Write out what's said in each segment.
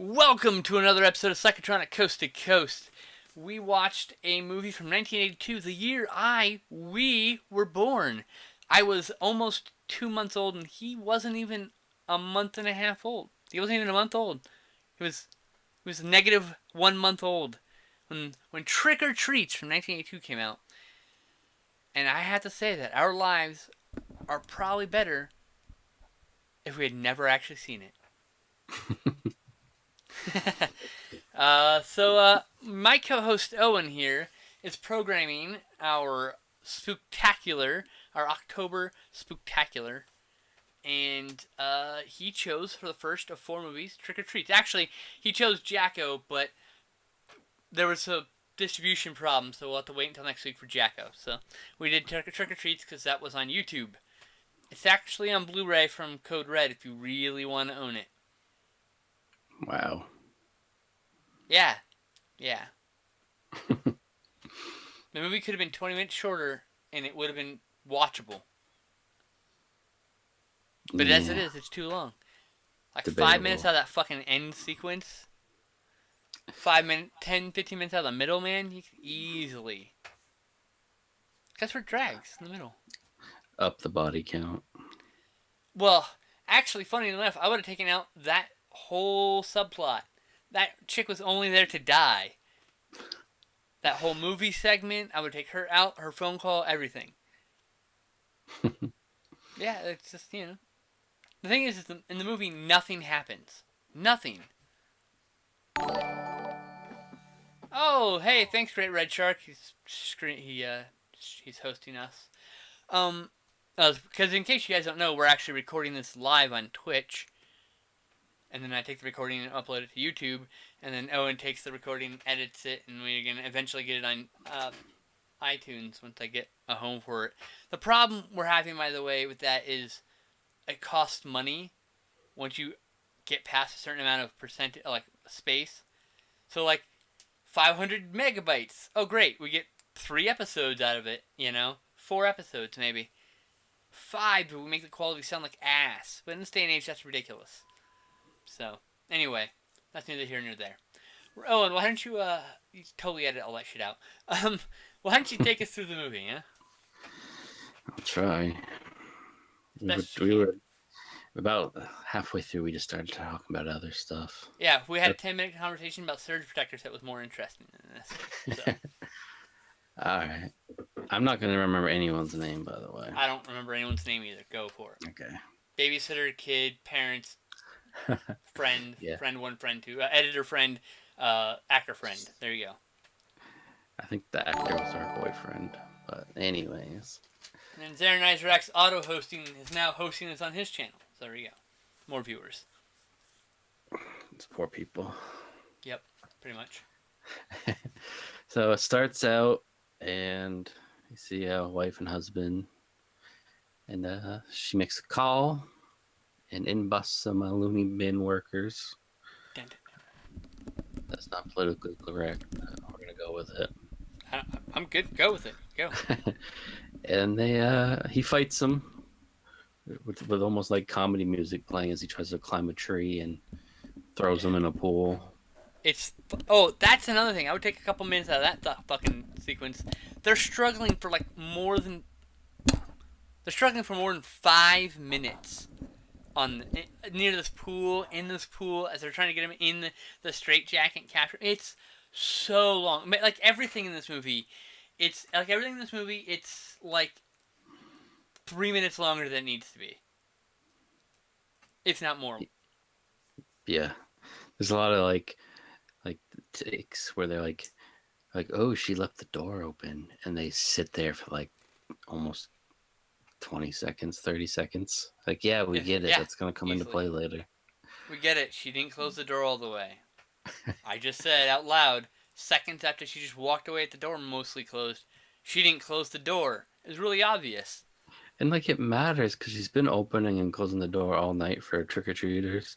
Welcome to another episode of Psychotronic Coast to Coast. We watched a movie from 1982, the year we were born. I was almost 2 months old, and he wasn't even a month and a half old. He wasn't even a month old. He was negative 1 month old when Trick or Treats from 1982 came out. And I have to say that our lives are probably better if we had never actually seen it. My co-host Owen here is programming our October spooktacular, and he chose for the first of 4 movies Trick or Treats. Actually, he chose Jacko, but there was a distribution problem, so we'll have to wait until next week for Jacko. So we did Trick or Treats because that was on YouTube. It's actually on Blu-ray from Code Red if you really want to own it. Wow. Yeah. The movie could have been 20 minutes shorter, and it would have been watchable. But as it is, it's too long. Like Debatable. 5 minutes out of that fucking end sequence. 5 minutes, 10, 15 minutes out of the middle, man. You could easily. That's where it drags, in the middle. Up the body count. Well, actually, funny enough, I would have taken out that whole subplot. That chick was only there to die. That whole movie segment, I would take her out, her phone call, everything. Yeah, it's just, The thing is in the movie, nothing happens. Nothing. Oh, hey, thanks, Great Red Shark. He's hosting us. Because in case you guys don't know, we're actually recording this live on Twitch. And then I take the recording and upload it to YouTube. And then Owen takes the recording, edits it, and we're going to eventually get it on iTunes once I get a home for it. The problem we're having, by the way, with that is it costs money once you get past a certain amount of space. So, 500 megabytes. Oh, great. We get 3 episodes out of it, 4 episodes, maybe. 5, but we make the quality sound like ass. But in this day and age, that's ridiculous. So, anyway, that's neither here nor there. Owen, why don't you totally edit all that shit out. Why don't you take us through the movie, huh? I'll try. We were about halfway through, we just started talking about other stuff. Yeah, we had a 10-minute conversation about surge protectors that was more interesting than this. So. Alright. I'm not going to remember anyone's name, by the way. I don't remember anyone's name either. Go for it. Okay. Babysitter, kid, parents, friend, Yeah. friend 1, friend 2, editor friend, actor friend. There you go. I think the actor was our boyfriend, but anyways. And then Zarenizer Auto Hosting is now hosting us on his channel. So there you go. More viewers. It's 4 people. Yep, pretty much. So it starts out, and you see a wife and husband, and she makes a call, and in busts some loony bin workers. That's not politically correct. We're gonna go with it. I'm good. Go with it. Go. And he fights them with almost like comedy music playing as he tries to climb a tree and throws them in a pool. That's another thing. I would take a couple minutes out of that fucking sequence. They're struggling for more than 5 minutes near this pool, in this pool, as they're trying to get him in the straitjacket and capture. It's so long. Like everything in this movie, it's 3 minutes longer than it needs to be. If not more. Yeah. There's a lot of like takes where they're like, oh, she left the door open, and they sit there for almost 20 seconds, 30 seconds. Yeah, we get it. That's going to come into play later. We get it. She didn't close the door all the way. I just said out loud, seconds after she just walked away at the door mostly closed, she didn't close the door. It was really obvious. And it matters because she's been opening and closing the door all night for trick-or-treaters.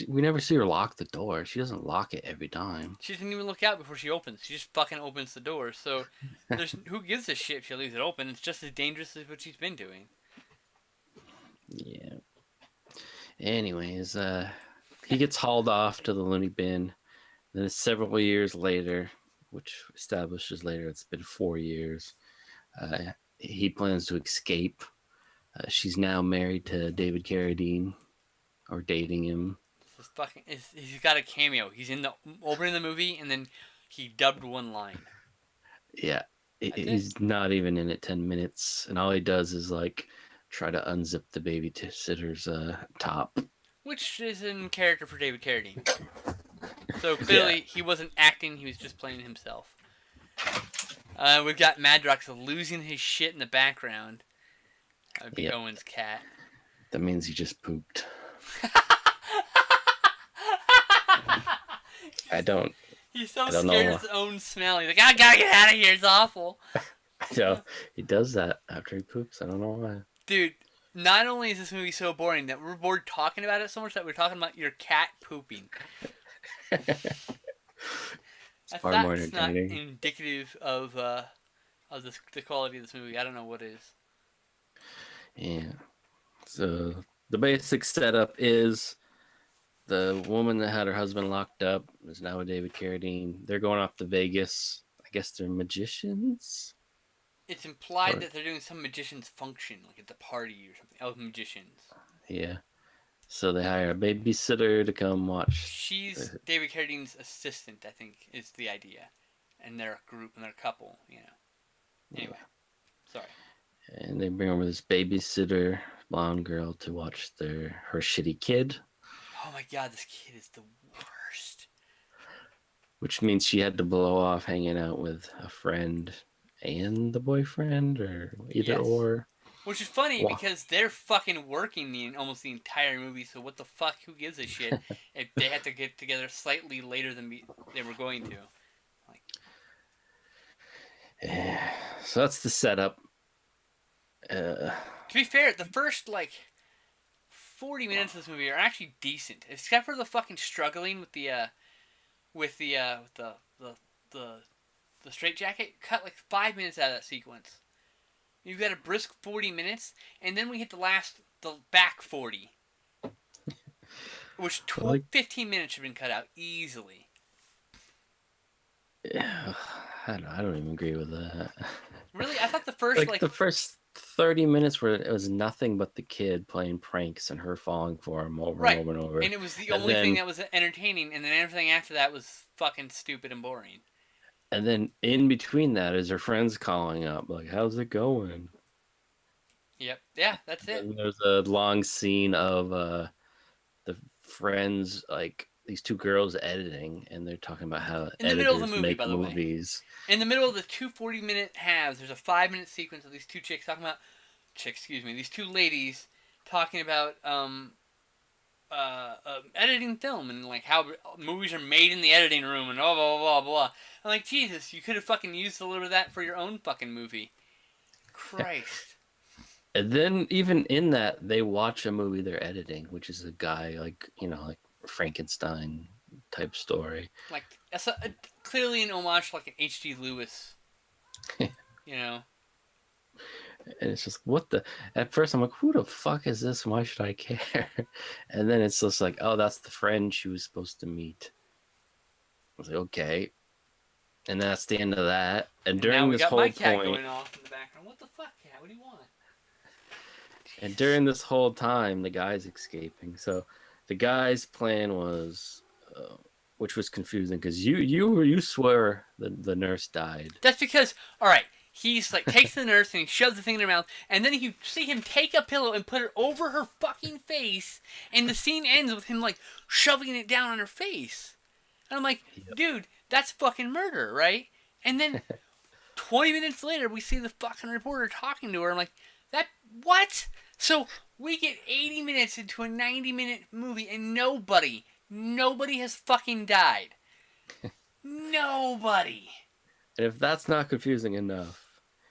We never see her lock the door. She doesn't lock it every time. She doesn't even look out before she opens. She just fucking opens the door. So who gives a shit if she leaves it open? It's just as dangerous as what she's been doing. Yeah. Anyways, he gets hauled off to the loony bin. Then several years later, which establishes later it's been 4 years, he plans to escape. She's now married to David Carradine, or dating him. This is fucking. He's got a cameo. He's in the opening of the movie, and then he dubbed one line. Yeah, That's it. he's not even in it 10 minutes, and all he does is like try to unzip the babysitter's top. Which is in character for David Carradine. So clearly he wasn't acting; he was just playing himself. We've got Madrox losing his shit in the background. That would be Owen's cat. That means he just pooped. I don't. He's so don't scared know. of his own smell. He's like, I gotta get out of here. It's awful. So he does that after he poops. I don't know why. Dude, not only is this movie so boring that we're bored talking about it so much that we're talking about your cat pooping. It's That's far more not entertaining. indicative of the quality of this movie. I don't know what is. Yeah. So the basic setup is the woman that had her husband locked up is now with David Carradine. They're going off to Vegas. I guess they're magicians. It's implied that they're doing some magician's function, like at the party or something. Oh, magicians. Yeah. So they hire a babysitter to come watch. She's David Carradine's assistant, I think, is the idea. And they're a group and they're a couple, you know. Anyway. Sorry. And they bring over this babysitter, blonde girl, to watch her shitty kid. Oh my god, this kid is the worst. Which means she had to blow off hanging out with a friend and the boyfriend, or either or. Which is funny because they're fucking working almost the entire movie, so what the fuck, who gives a shit if they had to get together slightly later than they were going to. Like, yeah. So that's the setup. to be fair, the first, 40 minutes of this movie are actually decent, except for the fucking struggling with the straitjacket. Cut 5 minutes out of that sequence. You've got a brisk 40 minutes, and then we hit the back 40. Which 15 minutes should have been cut out easily. Yeah, I don't even agree with that. Really? I thought the first, the first 30 minutes where it was nothing but the kid playing pranks and her falling for him over and over and over. And it was the only thing that was entertaining, and then everything after that was fucking stupid and boring. And then in between that is her friends calling up, like, how's it going? Yep. Yeah, that's it. And there's a long scene of the friends, like, these two girls editing, and they're talking about how in the middle of the movie, make by the movies. Way. In the middle of the 2 40-minute halves, there's a 5-minute sequence of these two chicks talking about... these two ladies talking about editing film and how movies are made in the editing room and blah blah blah blah. I'm like, Jesus, you could have fucking used a little bit of that for your own fucking movie. Christ. And then even in that, they watch a movie they're editing, which is a guy like Frankenstein type story. That's clearly an homage to an H.G. Lewis. You know. And it's just, what the... At first, I'm like, who the fuck is this? Why should I care? And then it's just like, oh, that's the friend she was supposed to meet. I was like, okay. And that's the end of that. And during this whole point... Now we got my cat going off in the background. What the fuck, cat? What do you want? And during this whole time, the guy's escaping. So the guy's plan was... which was confusing, because you swear the nurse died. That's because, all right, he's takes the nurse and he shoves the thing in her mouth, and then you see him take a pillow and put it over her fucking face, and the scene ends with him shoving it down on her face. And I'm like, dude, that's fucking murder, right? And then 20 minutes later, we see the fucking reporter talking to her. I'm like, what? So we get 80 minutes into a 90-minute movie, and nobody has fucking died. Nobody. And if that's not confusing enough,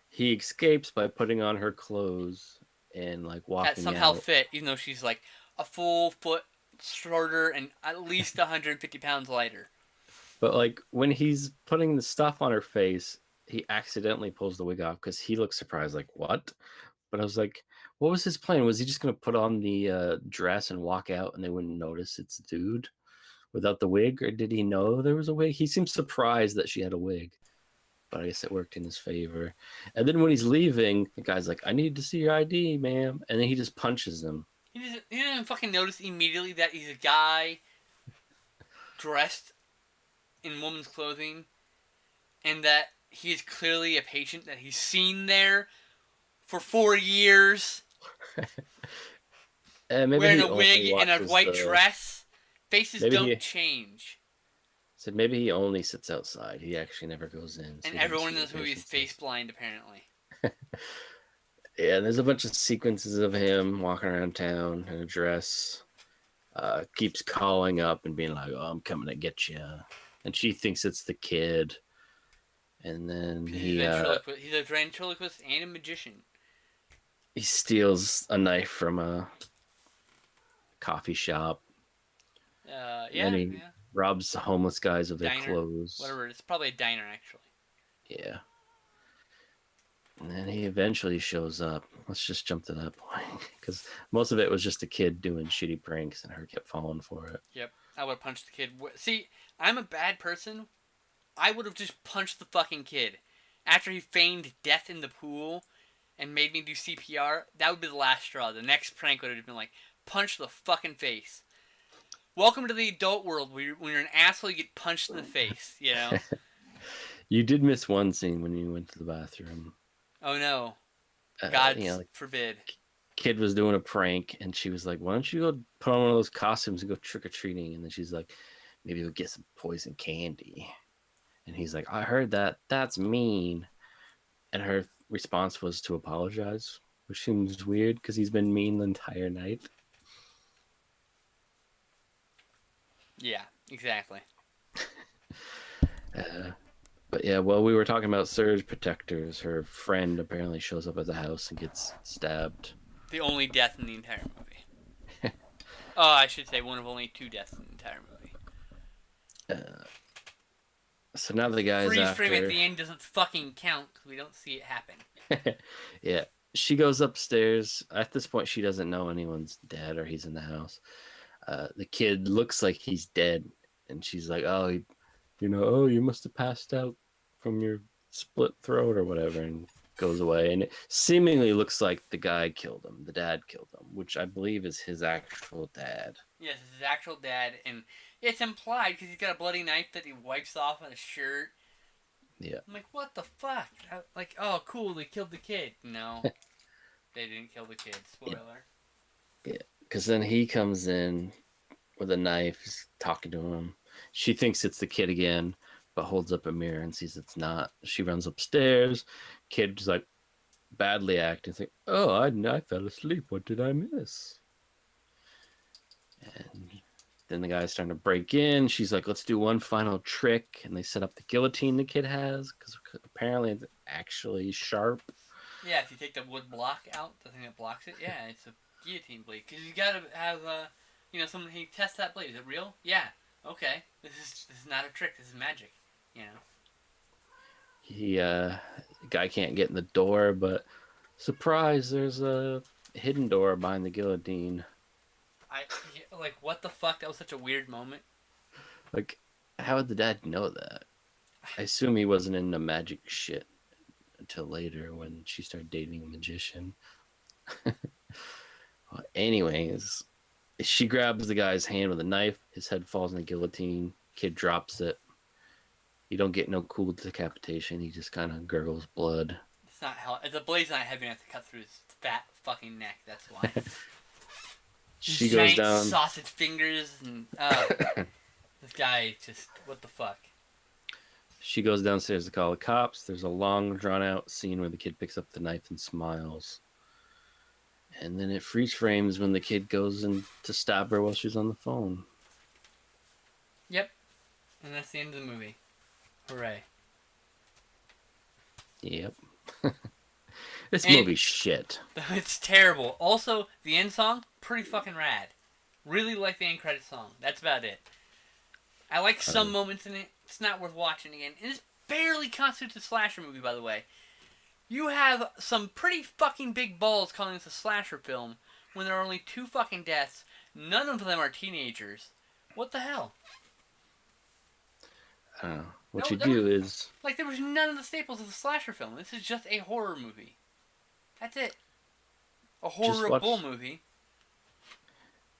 he escapes by putting on her clothes and walking that somehow out. Fit, even though she's a full foot shorter and at least 150 pounds lighter. But when he's putting the stuff on her face, he accidentally pulls the wig off because he looks surprised, what? But I was like, what was his plan? Was he just going to put on the dress and walk out and they wouldn't notice it's a dude? without the wig, or did he know there was a wig? He seems surprised that she had a wig, but I guess it worked in his favor. And then when he's leaving, the guy's like, "I need to see your ID, ma'am," and then he just punches him. He didn't fucking notice immediately that he's a guy dressed in woman's clothing, and that he is clearly a patient that he's seen there for 4 years, wearing a wig and a white dress. Faces don't change. Said maybe he only sits outside. He actually never goes in. So and everyone in this movie is face blind, apparently. Yeah, and there's a bunch of sequences of him walking around town in a dress. Keeps calling up and being like, "Oh, I'm coming to get you," and she thinks it's the kid. And then he's a ventriloquist and a magician. He steals a knife from a coffee shop. And he robs the homeless guys of their diner, clothes. Whatever, it's probably a diner, actually. Yeah. And then he eventually shows up. Let's just jump to that point, because most of it was just a kid doing shitty pranks, and her kept falling for it. Yep, I would have punched the kid. See, I'm a bad person. I would have just punched the fucking kid. After he feigned death in the pool and made me do CPR, that would be the last straw. The next prank would have been like, punch the fucking face. Welcome to the adult world when you're an asshole, you get punched in the face, you know? You did miss one scene when you went to the bathroom. Oh, no. God forbid. Kid was doing a prank, and she was like, "Why don't you go put on one of those costumes and go trick-or-treating?" And then she's like, "Maybe we'll get some poison candy." And he's like, "I heard that. That's mean." And her response was to apologize, which seems weird because he's been mean the entire night. Yeah, exactly. But yeah, well, we were talking about surge protectors. Her friend apparently shows up at the house and gets stabbed. The only death in the entire movie. Oh, I should say one of only 2 deaths in the entire movie. So now the guy's freeze frame at the end doesn't fucking count because we don't see it happen. Yeah, she goes upstairs. At this point, she doesn't know anyone's dead or he's in the house. The kid looks like he's dead, and she's like, "Oh, you must have passed out from your split throat or whatever," and goes away. And it seemingly looks like the guy killed him. The dad killed him, which I believe is his actual dad. Yes, it's his actual dad, and it's implied because he's got a bloody knife that he wipes off on his shirt. Yeah. I'm like, what the fuck? Oh, cool, they killed the kid. No, they didn't kill the kid. Spoiler. Yeah, because then he comes in with a knife, he's talking to him. She thinks it's the kid again, but holds up a mirror and sees it's not. She runs upstairs. Kid's like badly acting. It's like, "Oh, I fell asleep. What did I miss?" And then the guy's starting to break in. She's like, "Let's do one final trick." And they set up the guillotine the kid has, because apparently it's actually sharp. Yeah, if you take the wood block out, the thing that blocks it, yeah, it's a guillotine blade. Because you gotta have, someone, hey, test that blade. Is it real? Yeah. Okay. This is not a trick. This is magic. You know. The guy can't get in the door, but surprise, there's a hidden door behind the guillotine. What the fuck? That was such a weird moment. Like, how would the dad know that? I assume he wasn't into magic shit until later when she started dating a magician. Well, anyways, she grabs the guy's hand with a knife. His head falls in the guillotine. Kid drops it. You don't get no cool decapitation. He just kind of gurgles blood. It's not the blade's not heavy enough to cut through his fat fucking neck. That's why. She goes down. Sausage fingers and this guy just what the fuck. She goes downstairs to call the cops. There's a long, drawn-out scene where the kid picks up the knife and smiles. And then it freeze frames when the kid goes in to stab her while she's on the phone. Yep. And that's the end of the movie. Hooray. Yep. This movie's shit. It's terrible. Also, the end song, pretty fucking rad. Really like the end credit song. That's about it. I like some moments in it. It's not worth watching again. And this barely constitutes a slasher movie, by the way. You have some pretty fucking big balls calling this a slasher film when there are only 2 fucking deaths. None of them are teenagers. What the hell? I don't know. What No, you there was do is like there was none of the staples of the slasher film. This is just a horror movie. That's it. A just horrible watch movie.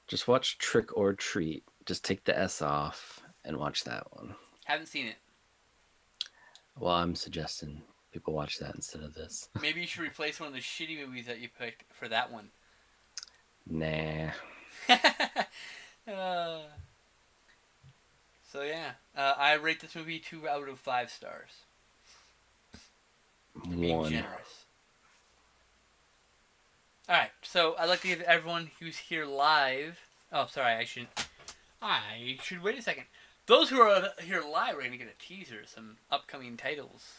just watch Trick or Treat. Just take the S off and watch that one. Haven't seen it. Well, I'm suggesting people watch that instead of this. Maybe you should replace one of the shitty movies that you picked for that one. Nah. uh, so yeah, I rate this movie 2 out of 5 stars. Being 1. generous. Alright, so I'd like to give everyone who's here live... Oh, sorry, I should wait a second. Those who are here live are going to get a teaser, some upcoming titles.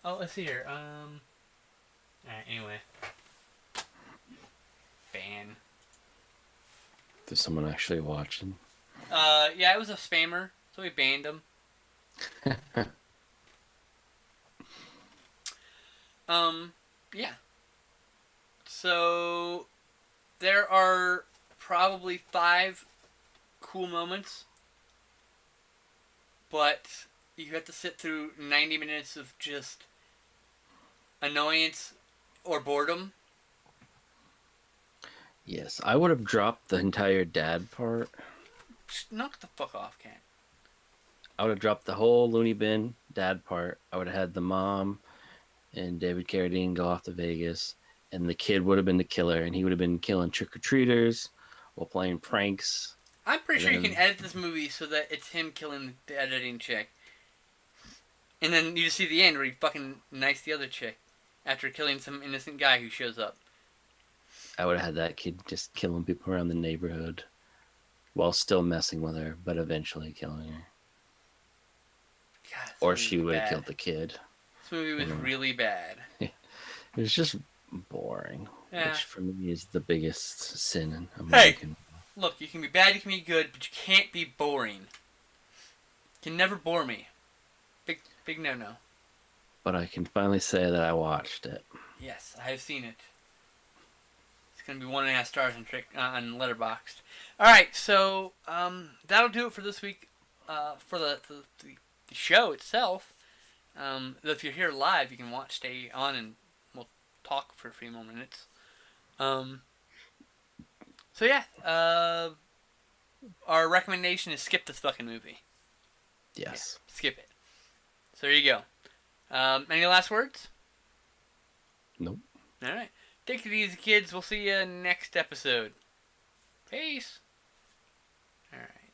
Oh, let's see here. Alright, anyway. Ban. There's someone actually watching. Yeah, it was a spammer, so we banned him. Yeah. So, there are probably 5 cool moments, but you have to sit through 90 minutes of just annoyance or boredom. Yes, I would have dropped the entire dad part. Just knock the fuck off, Cat. I would have dropped the whole loony bin dad part. I would have had the mom and David Carradine go off to Vegas, and the kid would have been the killer, and he would have been killing trick-or-treaters while playing pranks. I'm pretty sure then, you can edit this movie so that it's him killing the editing chick. And then you just see the end where he fucking knifes the other chick after killing some innocent guy who shows up. I would have had that kid just killing people around the neighborhood while still messing with her, but eventually killing her. God, Or she would have killed the kid. This movie was really bad. It was just boring, Yeah. which for me is the biggest sin in a movie. Hey, look, you can be bad, you can be good, but you can't be boring. You can never bore me. Big no-no. But I can finally say that I watched it. Yes, I have seen it. It's gonna be 1.5 stars on Letterboxd. All right, so that'll do it for this week. For the show itself. If you're here live, you can stay on, and we'll talk for a few more minutes. So yeah, our recommendation is skip this fucking movie. Yes. Yeah, skip it. So there you go. Any last words? Nope. All right. Take it easy, kids. We'll see you next episode. Peace. All right.